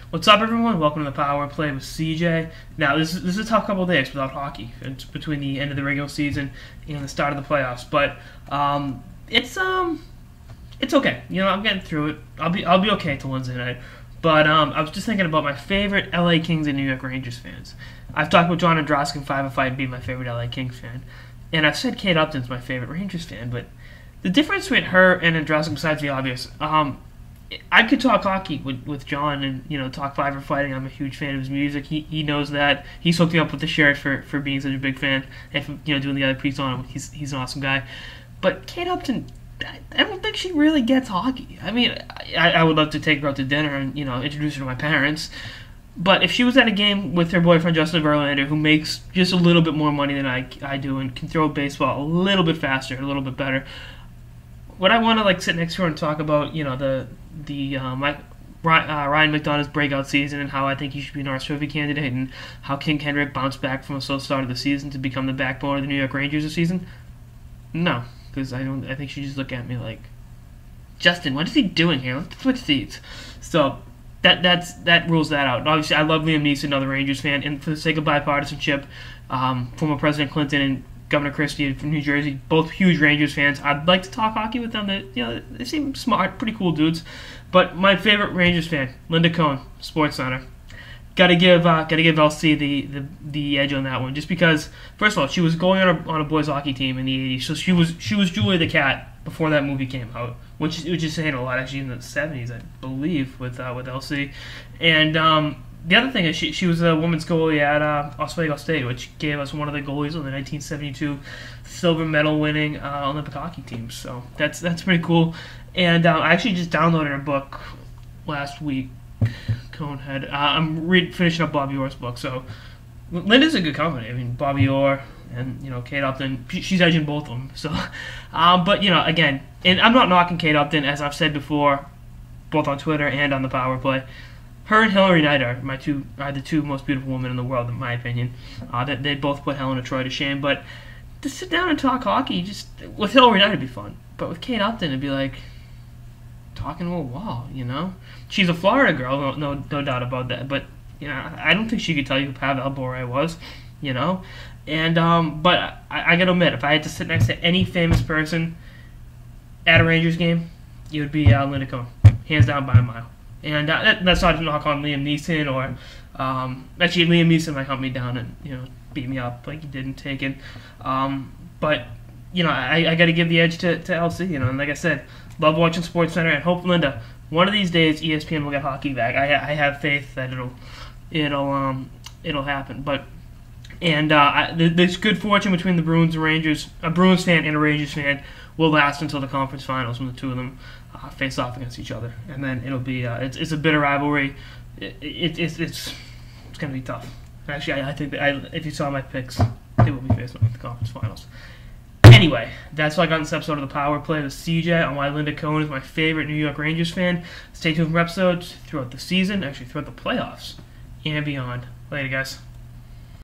What's up, everyone? Welcome to the Power Play with CJ. Now, this is a tough couple of days without hockey. It's between the end of the regular season and the start of the playoffs, but it's okay. You know, I'm getting through it. I'll be okay till Wednesday night. But I was just thinking about my favorite LA Kings and New York Rangers fans. I've talked with John Androskin 505 being my favorite LA Kings fan, and I've said Kate Upton's my favorite Rangers fan. But the difference between her and Androskin, besides the obvious, I could talk hockey with John and, talk Fiverr fighting. I'm a huge fan of his music. He knows that. He's hooked me up with the shirt for being such a big fan and for, doing the other piece on him. He's an awesome guy. But Kate Upton, I don't think she really gets hockey. I mean, I would love to take her out to dinner and, introduce her to my parents. But if she was at a game with her boyfriend Justin Verlander, who makes just a little bit more money than I do and can throw a baseball a little bit faster, a little bit better, would I want to sit next to her and talk about Ryan McDonough's breakout season and how I think he should be an Norris Trophy candidate and how King Kendrick bounced back from a slow start of the season to become the backbone of the New York Rangers this season? No, because I think she just look at me like, Justin, what is he doing here? Let's switch seats. So that rules that out. And obviously, I love Liam Neeson, another Rangers fan, and for the sake of bipartisanship, former President Clinton and Governor Christie from New Jersey, both huge Rangers fans. I'd like to talk hockey with them. They seem smart, pretty cool dudes. But my favorite Rangers fan, Linda Cohn, Sports Center. Gotta give LC the edge on that one, just because first of all she was going on a boys hockey team in the '80s, so she was Julie the Cat before that movie came out, which is saying a lot actually in the '70s, I believe, with LC. And the other thing is she was a women's goalie at Oswego State, which gave us one of the goalies on the 1972 silver medal winning Olympic hockey team. So that's pretty cool. And I actually just downloaded her book last week. Cohn had. I'm finishing up Bobby Orr's book, so Linda's a good company. I mean, Bobby Orr and Kate Upton. She's edging both of them. So, but again, and I'm not knocking Kate Upton, as I've said before, both on Twitter and on the Power Play. Her and Hillary Knight are the two most beautiful women in the world, in my opinion. They both put Helen of Troy to shame. But to sit down and talk hockey, just with Hillary Knight, it'd be fun. But with Kate Upton, it'd be like talking to a wall, She's a Florida girl, no doubt about that. But I don't think she could tell you who Pavel Bure was, And but I gotta admit, if I had to sit next to any famous person at a Rangers game, it would be Linda Cohn, hands down by a mile. And that's not to knock on Liam Neeson or actually Liam Neeson might hunt me down and beat me up like he did in Taken. But I got to give the edge to LC. And like I said, love watching SportsCenter, and hope, Linda, one of these days ESPN will get hockey back. I have faith that it'll happen. But there's good fortune between the Bruins and Rangers. A Bruins fan and a Rangers fan will last until the conference finals when the two of them face off against each other, and then it'll be it's a bitter rivalry. It's gonna be tough. Actually, I think that if you saw my picks, they will be facing off at the conference finals. Anyway, that's what I got in this episode of the Power Play with CJ on why Linda Cohn is my favorite New York Rangers fan. Stay tuned for episodes throughout the season, actually throughout the playoffs and beyond. Later, guys.